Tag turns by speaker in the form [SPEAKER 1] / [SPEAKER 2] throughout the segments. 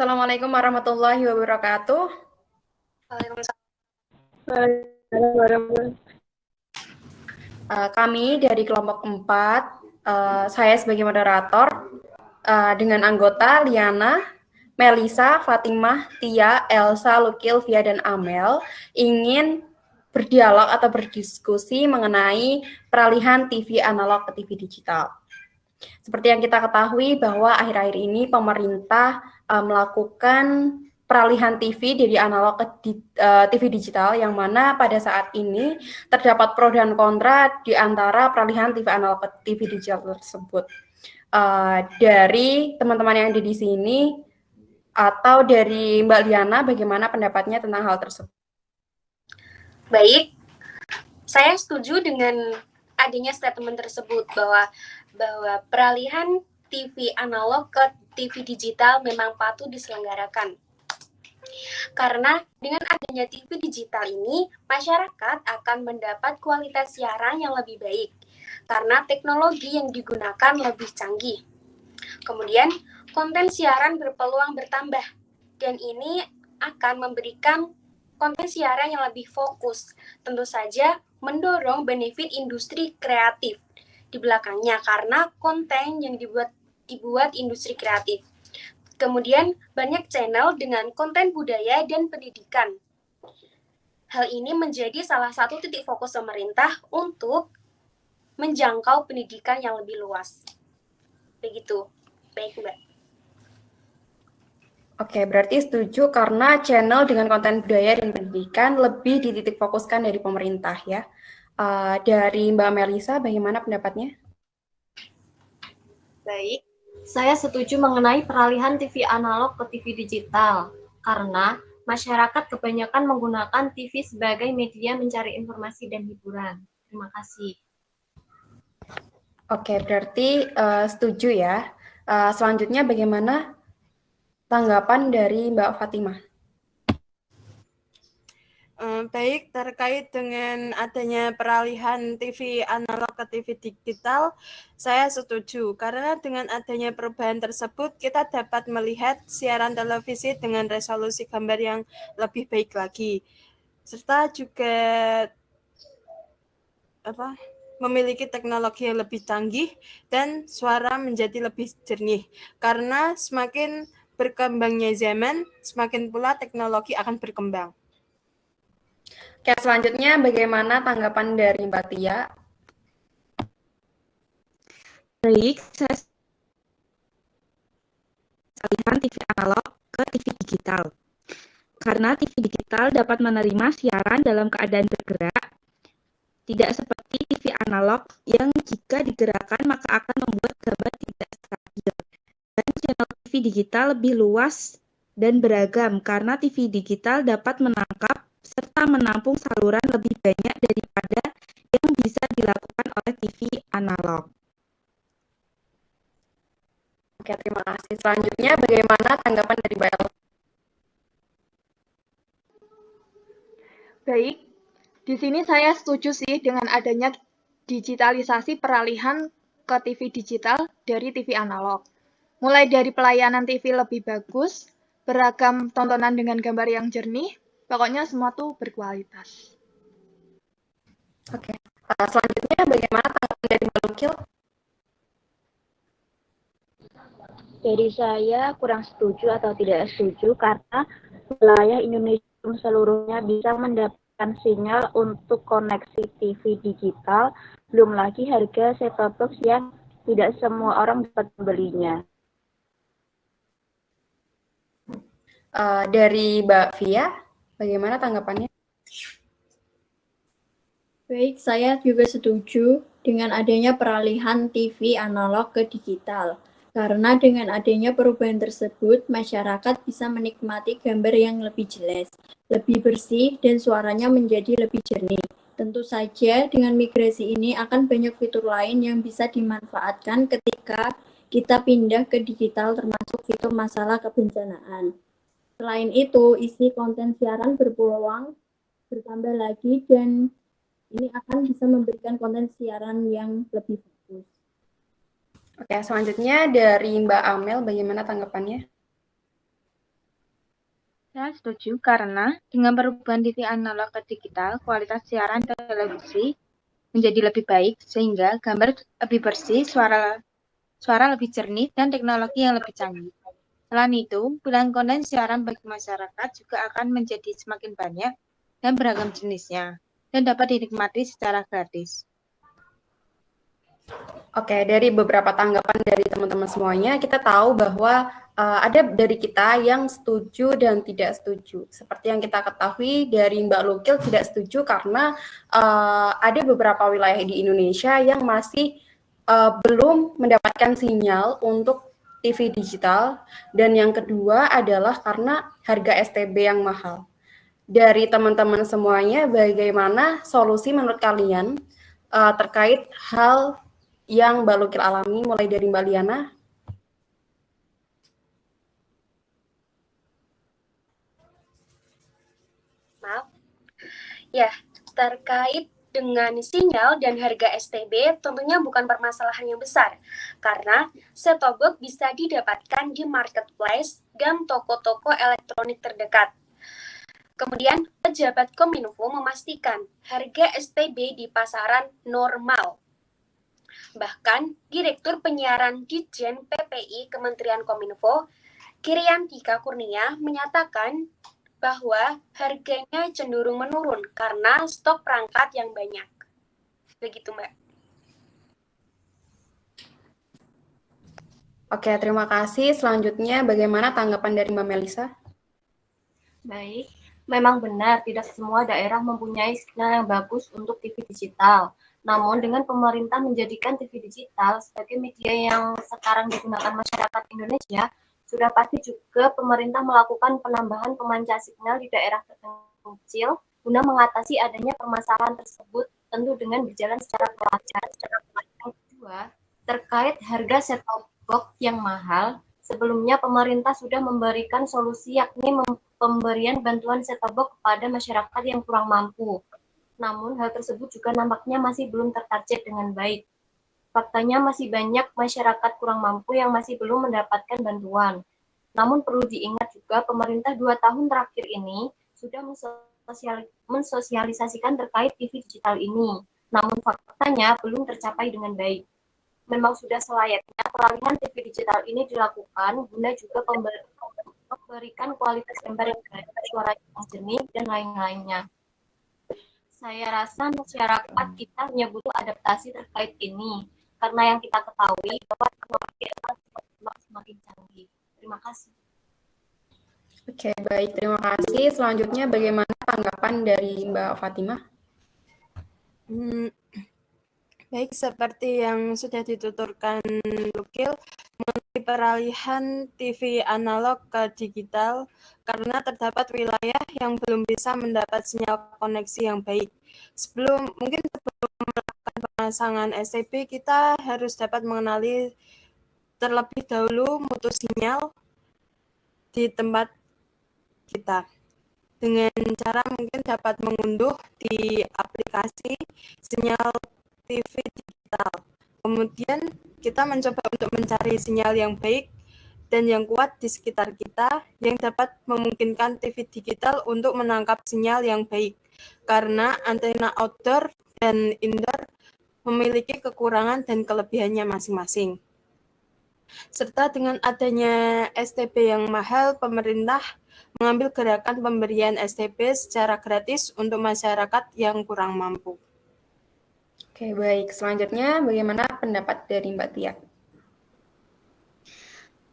[SPEAKER 1] Assalamualaikum warahmatullahi wabarakatuh.
[SPEAKER 2] Waalaikumsalam.
[SPEAKER 1] Kami dari kelompok 4, saya sebagai moderator, dengan anggota Liana, Melisa, Fatimah, Tia, Elsa, Lukil, Via, dan Amel, ingin berdialog atau berdiskusi mengenai peralihan TV analog ke TV digital. Seperti yang kita ketahui bahwa akhir-akhir ini pemerintah melakukan peralihan TV dari analog ke TV digital, yang mana pada saat ini terdapat pro dan kontra di antara peralihan TV analog ke TV digital tersebut. Dari teman-teman yang ada di sini atau dari Mbak Liana, bagaimana pendapatnya tentang hal tersebut?
[SPEAKER 3] Baik, saya setuju dengan adanya statement tersebut bahwa peralihan TV analog ke TV digital memang patut diselenggarakan. Karena dengan adanya TV digital ini, masyarakat akan mendapat kualitas siaran yang lebih baik karena teknologi yang digunakan lebih canggih. Kemudian, konten siaran berpeluang bertambah dan ini akan memberikan konten siaran yang lebih fokus. Tentu saja mendorong benefit industri kreatif di belakangnya karena konten yang dibuat industri kreatif. Kemudian banyak channel dengan konten budaya dan pendidikan. Hal ini menjadi salah satu titik fokus pemerintah untuk menjangkau pendidikan yang lebih luas. Begitu. Baik, Mbak.
[SPEAKER 1] Oke, berarti setuju karena channel dengan konten budaya dan pendidikan lebih dititik fokuskan dari pemerintah ya. Dari Mbak Melisa, bagaimana pendapatnya?
[SPEAKER 2] Baik, saya setuju mengenai peralihan TV analog ke TV digital karena masyarakat kebanyakan menggunakan TV sebagai media mencari informasi dan hiburan. Terima kasih.
[SPEAKER 1] Oke, berarti setuju ya. Selanjutnya bagaimana tanggapan dari Mbak Fatimah?
[SPEAKER 4] Baik, terkait dengan adanya peralihan TV analog ke TV digital, saya setuju karena dengan adanya perubahan tersebut kita dapat melihat siaran televisi dengan resolusi gambar yang lebih baik lagi, serta juga memiliki teknologi yang lebih canggih dan suara menjadi lebih jernih karena semakin berkembangnya zaman, semakin pula teknologi akan berkembang.
[SPEAKER 1] Oke, selanjutnya bagaimana tanggapan dari Mbak Tia?
[SPEAKER 5] Baik, saya peralihan TV analog ke TV digital. Karena TV digital dapat menerima siaran dalam keadaan bergerak, tidak seperti TV analog yang jika digerakkan maka akan membuat gambar tidak stabil. Dan channel TV digital lebih luas dan beragam karena TV digital dapat menangkap serta menampung saluran lebih banyak daripada yang bisa dilakukan oleh TV analog.
[SPEAKER 1] Oke, terima kasih. Selanjutnya bagaimana tanggapan dari Mbak Elsa?
[SPEAKER 6] Baik, di sini saya setuju sih dengan adanya digitalisasi peralihan ke TV digital dari TV analog. Mulai dari pelayanan TV lebih bagus, beragam tontonan dengan gambar yang jernih, pokoknya semua tuh berkualitas.
[SPEAKER 1] Oke, selanjutnya bagaimana tanggapan dari Mbak Lukil?
[SPEAKER 7] Dari saya kurang setuju atau tidak setuju karena wilayah Indonesia seluruhnya bisa mendapatkan sinyal untuk koneksi TV digital, belum lagi harga set-top box yang tidak semua orang dapat membelinya.
[SPEAKER 1] Dari Mbak Via, bagaimana tanggapannya?
[SPEAKER 8] Baik, saya juga setuju dengan adanya peralihan TV analog ke digital. Karena dengan adanya perubahan tersebut, masyarakat bisa menikmati gambar yang lebih jelas, lebih bersih, dan suaranya menjadi lebih jernih. Tentu saja dengan migrasi ini akan banyak fitur lain yang bisa dimanfaatkan ketika kita pindah ke digital, termasuk fitur masalah kebencanaan. Selain itu, isi konten siaran berpeluang bertambah lagi dan ini akan bisa memberikan konten siaran yang lebih bagus.
[SPEAKER 1] Oke, selanjutnya dari Mbak Amel, bagaimana tanggapannya?
[SPEAKER 5] setuju karena dengan perubahan TV analog ke digital, kualitas siaran televisi menjadi lebih baik sehingga gambar lebih bersih, suara lebih jernih, dan teknologi yang lebih canggih. Selain itu, pilihan konten siaran bagi masyarakat juga akan menjadi semakin banyak dan beragam jenisnya, dan dapat dinikmati secara gratis.
[SPEAKER 1] Oke, dari beberapa tanggapan dari teman-teman semuanya, kita tahu bahwa ada dari kita yang setuju dan tidak setuju. Seperti yang kita ketahui dari Mbak Lukil tidak setuju karena ada beberapa wilayah di Indonesia yang masih belum mendapatkan sinyal untuk TV digital. Dan yang kedua adalah karena harga STB yang mahal. Dari teman-teman semuanya, bagaimana solusi menurut kalian terkait hal yang Mbak Lukil alami, mulai dari Mbak Liana?
[SPEAKER 3] Maaf. Ya, terkait dengan sinyal dan harga STB tentunya bukan permasalahan yang besar karena set-top box bisa didapatkan di marketplace dan toko-toko elektronik terdekat. Kemudian, pejabat Kominfo memastikan harga STB di pasaran normal. Bahkan, Direktur Penyiaran Ditjen PPI Kementerian Kominfo, Kiriantika Kurnia, menyatakan bahwa harganya cenderung menurun karena stok perangkat yang banyak. Begitu, Mbak.
[SPEAKER 1] Oke, terima kasih. Selanjutnya, bagaimana tanggapan dari Mbak Melisa?
[SPEAKER 2] Baik, memang benar tidak semua daerah mempunyai sinyal yang bagus untuk TV digital. Namun dengan pemerintah menjadikan TV digital sebagai media yang sekarang digunakan masyarakat Indonesia, sudah pasti juga pemerintah melakukan penambahan pemancar sinyal di daerah terpencil guna mengatasi adanya permasalahan tersebut, tentu dengan berjalan secara pelajar. Yang kedua, terkait harga set-top box yang mahal, sebelumnya pemerintah sudah memberikan solusi yakni pemberian bantuan set-top box kepada masyarakat yang kurang mampu. Namun hal tersebut juga nampaknya masih belum tertarget dengan baik. Faktanya masih banyak masyarakat kurang mampu yang masih belum mendapatkan bantuan. Namun perlu diingat juga pemerintah 2 tahun terakhir ini sudah mensosialisasikan terkait TV digital ini. Namun faktanya belum tercapai dengan baik. Memang sudah selayaknya peralihan TV digital ini dilakukan guna juga memberikan kualitas gambar yang baik, suara yang jernih, dan lain-lainnya. Saya rasa masyarakat kita hanya butuh adaptasi terkait ini, karena yang kita ketahui bahwa teknologi akan semakin canggih. Terima kasih.
[SPEAKER 1] Oke, baik. Terima kasih. Selanjutnya, bagaimana tanggapan dari Mbak Fatimah?
[SPEAKER 4] Baik, seperti yang sudah dituturkan Lukil, mengenai peralihan TV analog ke digital, karena terdapat wilayah yang belum bisa mendapat sinyal koneksi yang baik. Mungkin sebelum melakukan pemasangan STB, kita harus dapat mengenali terlebih dahulu mutu sinyal di tempat kita. Dengan cara mungkin dapat mengunduh di aplikasi sinyal TV digital. Kemudian kita mencoba untuk mencari sinyal yang baik dan yang kuat di sekitar kita yang dapat memungkinkan TV digital untuk menangkap sinyal yang baik. Karena antena outdoor dan indoor memiliki kekurangan dan kelebihannya masing-masing. Serta dengan adanya STB yang mahal, pemerintah mengambil gerakan pemberian STB secara gratis untuk masyarakat yang kurang mampu.
[SPEAKER 1] Oke, baik. Selanjutnya, bagaimana pendapat dari Mbak Tia?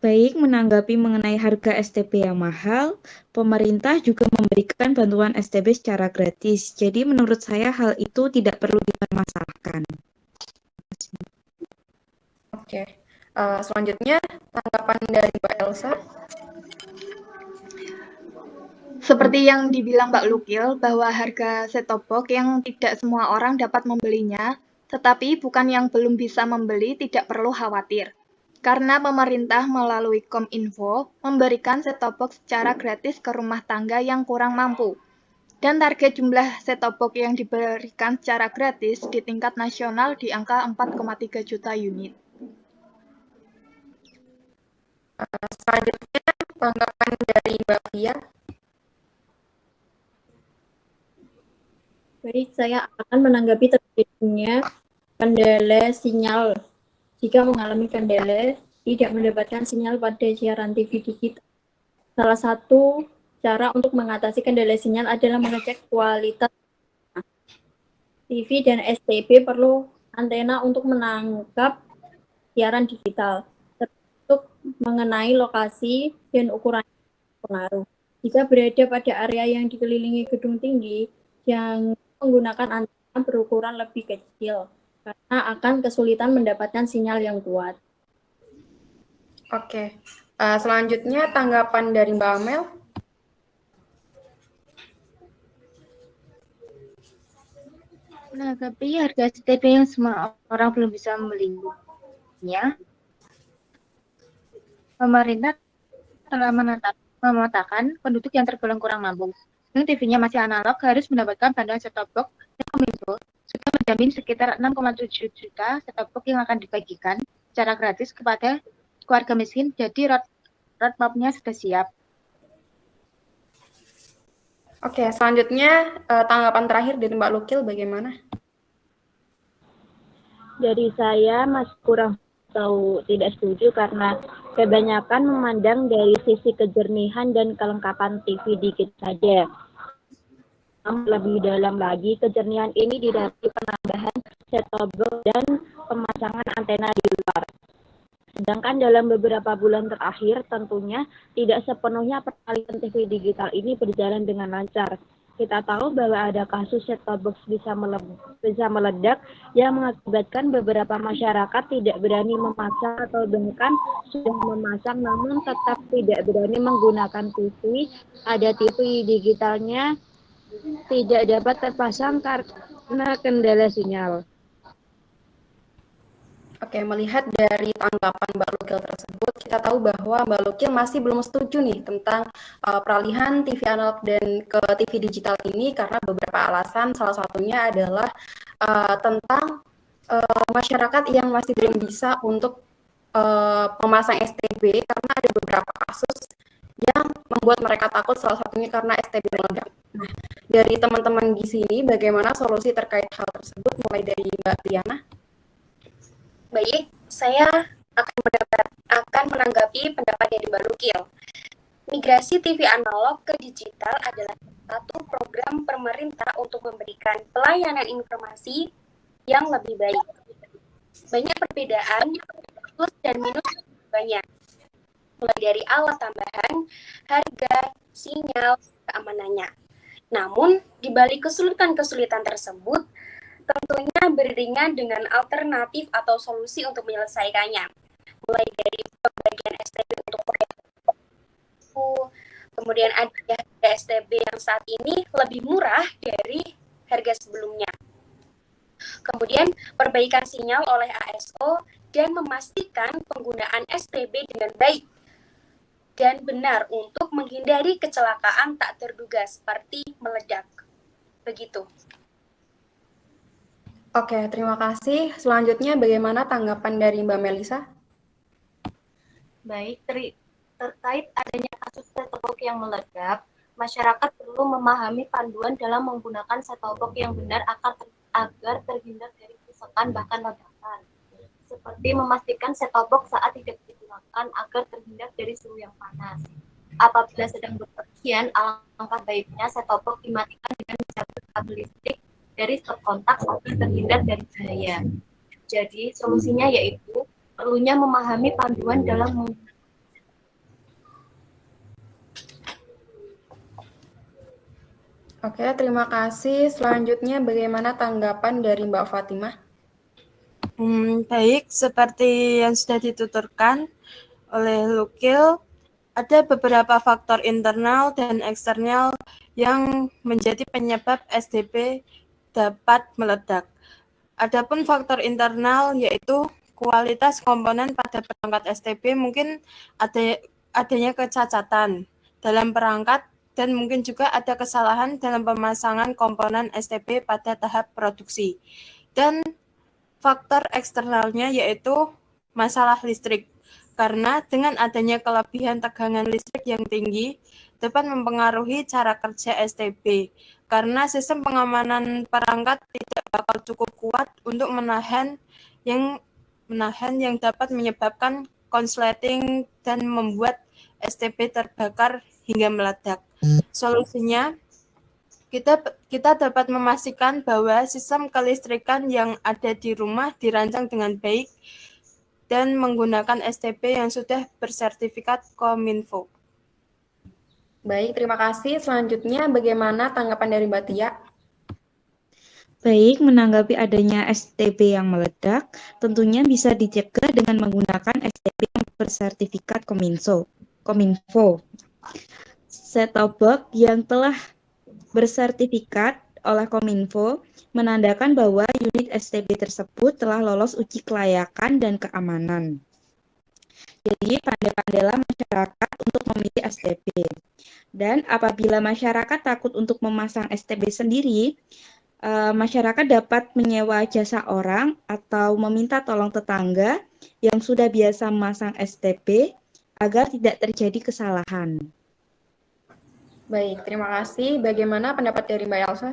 [SPEAKER 5] Baik, menanggapi mengenai harga STB yang mahal, pemerintah juga memberikan bantuan STB secara gratis. Jadi menurut saya hal itu tidak perlu dipermasalahkan.
[SPEAKER 1] Oke. Selanjutnya, tanggapan dari Mbak Elsa?
[SPEAKER 6] Seperti yang dibilang Mbak Lukil, bahwa harga set-top box yang tidak semua orang dapat membelinya, tetapi bukan yang belum bisa membeli tidak perlu khawatir. Karena pemerintah melalui Kominfo memberikan set-top box secara gratis ke rumah tangga yang kurang mampu. Dan target jumlah set-top box yang diberikan secara gratis di tingkat nasional di angka 4,3 juta unit.
[SPEAKER 1] Selanjutnya, tanggapan dari Mbak Tia?
[SPEAKER 8] Baik, saya akan menanggapi terjadinya kendala sinyal. Jika mengalami kendala, tidak mendapatkan sinyal pada siaran TV digital. Salah satu cara untuk mengatasi kendala sinyal adalah mengecek kualitas TV dan STB perlu antena untuk menangkap siaran digital, termasuk mengenai lokasi dan ukuran pengaruh. Jika berada pada area yang dikelilingi gedung tinggi, yang menggunakan antena berukuran lebih kecil, karena akan kesulitan mendapatkan sinyal yang kuat.
[SPEAKER 1] Oke. Selanjutnya tanggapan dari Mbak Amel.
[SPEAKER 5] Menanggapi harga STB yang semua orang belum bisa membelinya, pemerintah telah memetakan penduduk yang tergolong kurang mampu. Yang TV-nya masih analog harus mendapatkan bantuan set-top box dan Kominfo sudah menjamin sekitar 6,7 juta set-top box yang akan dibagikan secara gratis kepada keluarga miskin, jadi roadmap-nya sudah siap.
[SPEAKER 1] Oke, selanjutnya tanggapan terakhir dari Mbak Lukil bagaimana?
[SPEAKER 7] Dari saya masih kurang tahu tidak setuju karena kebanyakan memandang dari sisi kejernihan dan kelengkapan TV dikit saja. Lebih dalam lagi, kejernihan ini didasari penambahan set-top box dan pemasangan antena di luar. Sedangkan dalam beberapa bulan terakhir, tentunya tidak sepenuhnya peralihan TV digital ini berjalan dengan lancar. Kita tahu bahwa ada kasus set-top box bisa meledak yang mengakibatkan beberapa masyarakat tidak berani memasang atau bahkan sudah memasang namun tetap tidak berani menggunakan TV. Ada TV digitalnya tidak dapat terpasang karena kendala sinyal.
[SPEAKER 1] Oke, melihat dari tanggapan Mbak Lukil tersebut, kita tahu bahwa Mbak Lukil masih belum setuju nih tentang peralihan TV analog dan ke TV digital ini karena beberapa alasan. Salah satunya adalah tentang masyarakat yang masih belum bisa untuk memasang STB karena ada beberapa kasus yang membuat mereka takut, salah satunya karena STB meledak. Nah, dari teman-teman di sini, bagaimana solusi terkait hal tersebut, mulai dari Mbak Tiana?
[SPEAKER 3] Baik, saya akan menanggapi pendapat dari Mbak Lukil. Migrasi TV analog ke digital adalah satu program pemerintah untuk memberikan pelayanan informasi yang lebih baik. Banyak perbedaan, plus dan minus banyak. Mulai dari alat tambahan, harga, sinyal, keamanannya. Namun, di balik kesulitan-kesulitan tersebut, tentunya beriringan dengan alternatif atau solusi untuk menyelesaikannya. Mulai dari pembagian STB untuk proyek, kemudian ada harga STB yang saat ini lebih murah dari harga sebelumnya. Kemudian perbaikan sinyal oleh ASO dan memastikan penggunaan STB dengan baik dan benar untuk menghindari kecelakaan tak terduga seperti meledak. Begitu.
[SPEAKER 1] Oke, terima kasih. Selanjutnya bagaimana tanggapan dari Mbak Melisa?
[SPEAKER 2] Baik, terkait adanya kasus set-top box yang meledak, masyarakat perlu memahami panduan dalam menggunakan set-top box yang benar agar terhindar dari kerusakan bahkan ledakan. Seperti memastikan set-top box saat tidak digunakan agar terhindar dari suhu yang panas. Apabila sedang bepergian, alangkah baiknya set-top box dimatikan dengan mencabut kabel listrik dari stop kontak agar terhindar dari bahaya. Jadi solusinya yaitu perlunya memahami panduan dalam menggunakan.
[SPEAKER 1] Oke, terima kasih. Selanjutnya bagaimana tanggapan dari Mbak Fatimah?
[SPEAKER 4] Baik, seperti yang sudah dituturkan oleh Lukil, ada beberapa faktor internal dan eksternal yang menjadi penyebab STB dapat meledak. Adapun faktor internal yaitu kualitas komponen pada perangkat STB mungkin adanya kecacatan dalam perangkat dan mungkin juga ada kesalahan dalam pemasangan komponen STB pada tahap produksi. Dan faktor eksternalnya yaitu masalah listrik. Karena dengan adanya kelebihan tegangan listrik yang tinggi dapat mempengaruhi cara kerja STB. karena sistem pengamanan perangkat tidak bakal cukup kuat untuk menahan yang dapat menyebabkan konsleting dan membuat STB terbakar hingga meledak. Solusinya, kita dapat memastikan bahwa sistem kelistrikan yang ada di rumah dirancang dengan baik dan menggunakan STB yang sudah bersertifikat Kominfo.
[SPEAKER 1] Baik, terima kasih. Selanjutnya, bagaimana tanggapan dari Mbak Tia?
[SPEAKER 5] Baik, menanggapi adanya STB yang meledak, tentunya bisa dicegah dengan menggunakan STB yang bersertifikat Kominfo. Set-top box yang telah bersertifikat oleh Kominfo menandakan bahwa unit STB tersebut telah lolos uji kelayakan dan keamanan. Jadi, pandai-pandailah masyarakat untuk memilih STB. Dan apabila masyarakat takut untuk memasang STB sendiri, masyarakat dapat menyewa jasa orang atau meminta tolong tetangga yang sudah biasa memasang STB agar tidak terjadi kesalahan.
[SPEAKER 1] Baik, terima kasih. Bagaimana pendapat dari Mbak Elsa?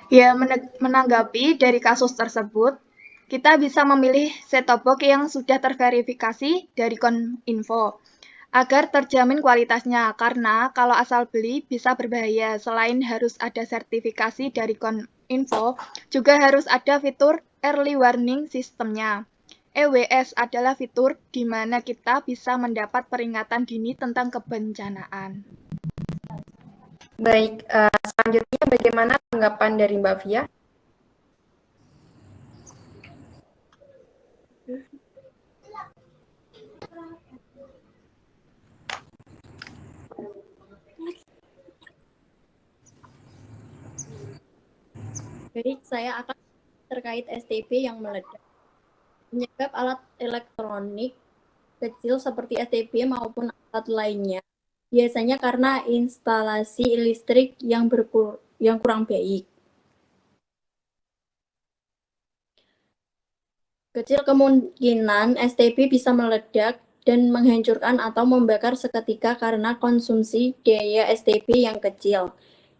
[SPEAKER 6] Ya, menanggapi dari kasus tersebut, kita bisa memilih set-top box yang sudah terverifikasi dari Kominfo agar terjamin kualitasnya, karena kalau asal beli bisa berbahaya. Selain harus ada sertifikasi dari Kominfo, juga harus ada fitur early warning sistemnya. EWS adalah fitur di mana kita bisa mendapat peringatan dini tentang kebencanaan.
[SPEAKER 1] Baik, selanjutnya bagaimana tanggapan dari Mbak Fia?
[SPEAKER 8] Baik, saya akan terkait STB yang meledak. Penyebab alat elektronik kecil seperti STB maupun alat lainnya biasanya karena instalasi listrik yang kurang baik. Kecil kemungkinan STB bisa meledak dan menghancurkan atau membakar seketika karena konsumsi daya STB yang kecil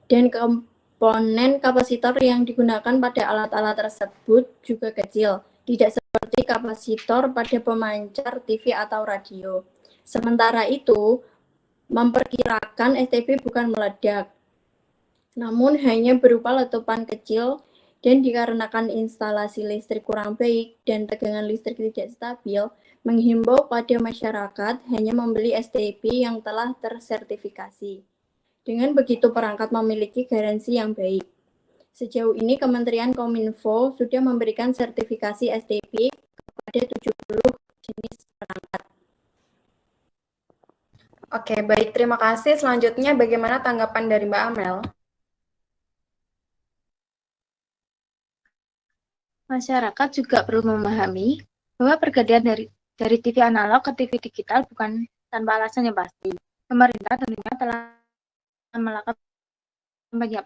[SPEAKER 8] dan komponen kapasitor yang digunakan pada alat-alat tersebut juga kecil, tidak seperti kapasitor pada pemancar TV atau radio. Sementara itu, memperkirakan STB bukan meledak, namun hanya berupa letupan kecil dan dikarenakan instalasi listrik kurang baik dan tegangan listrik tidak stabil, menghimbau pada masyarakat hanya membeli STB yang telah tersertifikasi. Dengan begitu perangkat memiliki garansi yang baik. Sejauh ini Kementerian Kominfo sudah memberikan sertifikasi STB kepada 70 jenis perangkat.
[SPEAKER 1] Oke, baik. Terima kasih. Selanjutnya, bagaimana tanggapan dari Mbak Amel?
[SPEAKER 9] Masyarakat juga perlu memahami bahwa pergantian dari TV analog ke TV digital bukan tanpa alasan yang pasti. Pemerintah tentunya telah melakukan banyak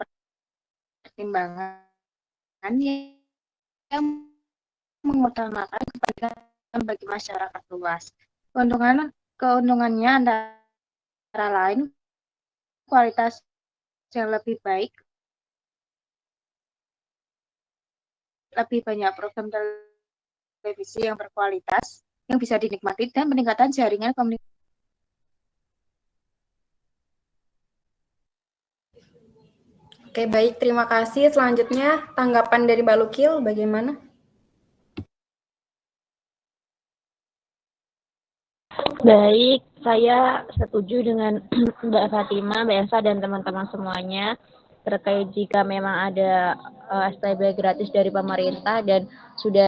[SPEAKER 9] pertimbangan yang mengutamakan kebaikan bagi masyarakat luas. Keuntungannya antara lain kualitas yang lebih baik, lebih banyak program televisi yang berkualitas yang bisa dinikmati dan peningkatan jaringan komunikasi.
[SPEAKER 1] Oke, baik. Terima kasih. Selanjutnya, tanggapan dari Mbak Lukil, bagaimana?
[SPEAKER 7] Baik, saya setuju dengan Mbak Fatima, Mbak Elsa, dan teman-teman semuanya terkait jika memang ada STB gratis dari pemerintah dan sudah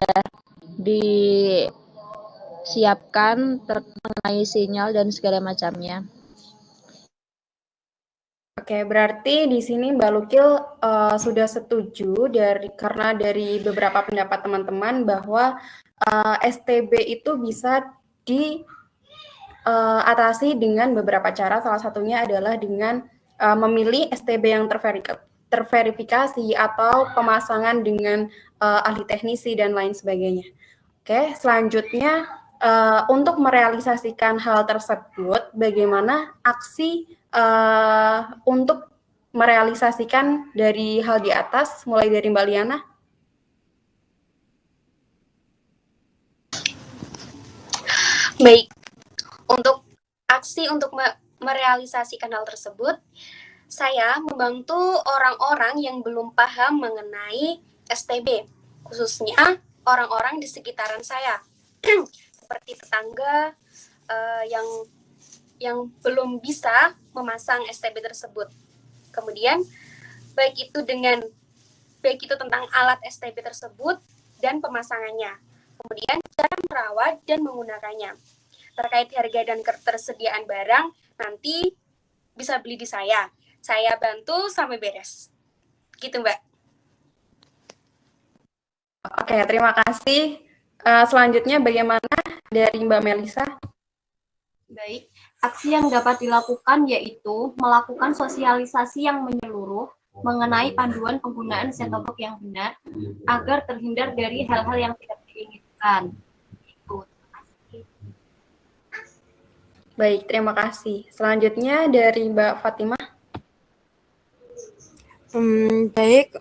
[SPEAKER 7] disiapkan mengenai sinyal dan segala macamnya.
[SPEAKER 1] Oke, berarti di sini Mbak Lukil sudah setuju karena dari beberapa pendapat teman-teman bahwa STB itu bisa diatasi dengan beberapa cara. Salah satunya adalah dengan memilih STB yang terverifikasi atau pemasangan dengan ahli teknisi dan lain sebagainya. Oke, selanjutnya untuk merealisasikan hal tersebut, bagaimana aksi untuk merealisasikan dari hal di atas, mulai dari Mbak Liana?
[SPEAKER 3] Baik, untuk aksi untuk merealisasikan hal tersebut, saya membantu orang-orang yang belum paham mengenai STB, khususnya orang-orang di sekitaran saya, seperti tetangga yang belum bisa memasang STB tersebut. Kemudian baik itu tentang alat STB tersebut dan pemasangannya. Kemudian cara merawat dan menggunakannya. Terkait harga dan ketersediaan barang, nanti bisa beli di saya. Saya bantu sampai beres. Gitu, Mbak.
[SPEAKER 1] Oke, terima kasih. Selanjutnya bagaimana dari Mbak Melisa?
[SPEAKER 2] Baik, aksi yang dapat dilakukan yaitu melakukan sosialisasi yang menyeluruh mengenai panduan penggunaan set-top box yang benar agar terhindar dari hal-hal yang tidak diinginkan.
[SPEAKER 1] Baik, terima kasih. Selanjutnya dari Mbak Fatimah.
[SPEAKER 4] Baik,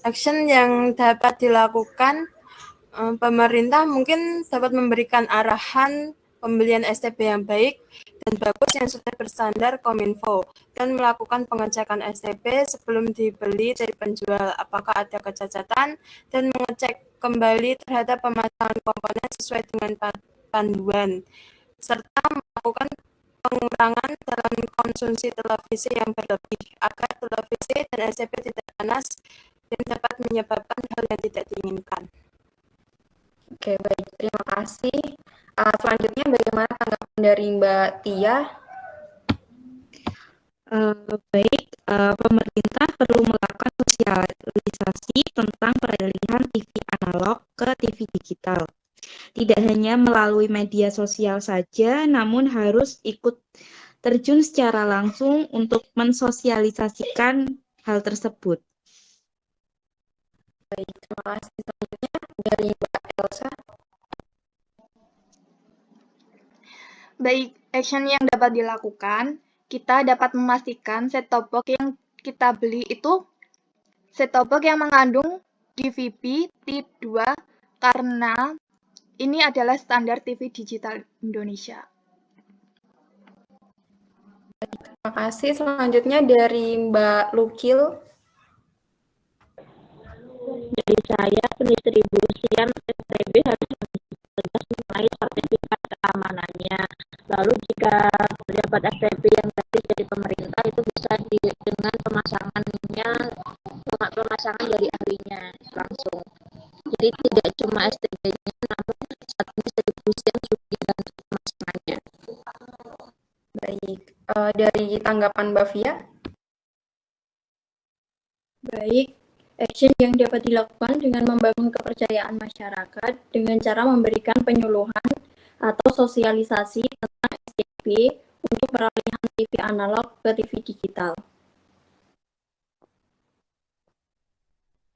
[SPEAKER 4] action yang dapat dilakukan pemerintah mungkin dapat memberikan arahan pembelian STB yang baik dan bagus yang sudah berstandar Kominfo dan melakukan pengecekan STB sebelum dibeli dari penjual apakah ada kecacatan dan mengecek kembali terhadap pemasangan komponen sesuai dengan panduan serta melakukan pengurangan dalam konsumsi televisi yang berlebih agar televisi dan STB tidak panas dan dapat menyebabkan hal yang tidak diinginkan.
[SPEAKER 1] Oke, baik. Terima kasih. Selanjutnya bagaimana tanggapan dari Mbak Tia?
[SPEAKER 5] Baik, pemerintah perlu melakukan sosialisasi tentang peralihan TV analog ke TV digital. Tidak hanya melalui media sosial saja, namun harus ikut terjun secara langsung untuk mensosialisasikan hal tersebut.
[SPEAKER 1] Baik, terima kasih. Selanjutnya dari Mbak Elsa.
[SPEAKER 6] Baik, action yang dapat dilakukan, kita dapat memastikan set-top box yang kita beli itu set-top box yang mengandung DVB tip 2 karena ini adalah standar TV digital Indonesia.
[SPEAKER 1] Baik, terima kasih. Selanjutnya dari Mbak Lukil.
[SPEAKER 7] Dari saya, pendistribusian STB harus tegas mengenai sertifikat keamanannya. Lalu jika terdapat STB yang gratis dari pemerintah itu bisa dengan pemasangan dari ahlinya langsung. Jadi tidak cuma STB-nya, namun saat pendistribusian juga dibantu pemasangannya.
[SPEAKER 1] Baik, dari tanggapan Mbak Fia.
[SPEAKER 8] Baik, action yang dapat dilakukan dengan membangun kepercayaan masyarakat dengan cara memberikan penyuluhan atau sosialisasi tentang STB untuk peralihan TV analog ke TV digital.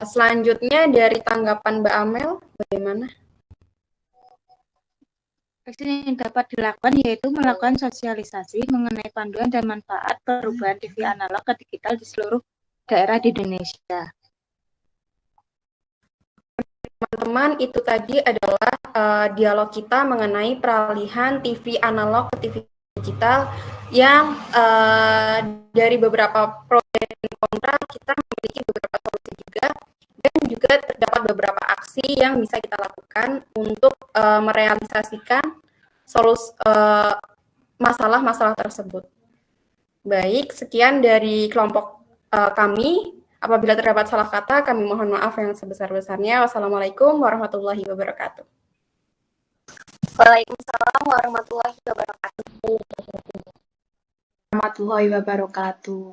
[SPEAKER 1] Selanjutnya dari tanggapan Mbak Amel, bagaimana?
[SPEAKER 9] Aksi yang dapat dilakukan yaitu melakukan sosialisasi mengenai panduan dan manfaat perubahan TV analog ke digital di seluruh daerah di Indonesia.
[SPEAKER 1] Teman-teman, itu tadi adalah dialog kita mengenai peralihan TV analog ke TV digital yang dari beberapa pro dan kontra kita memiliki beberapa solusi juga dan juga terdapat beberapa aksi yang bisa kita lakukan untuk merealisasikan masalah-masalah tersebut. Baik, sekian dari kelompok kami. Apabila terdapat salah kata, kami mohon maaf yang sebesar-besarnya. Wassalamualaikum warahmatullahi wabarakatuh.
[SPEAKER 3] Waalaikumsalam warahmatullahi wabarakatuh.
[SPEAKER 6] Warahmatullahi wabarakatuh.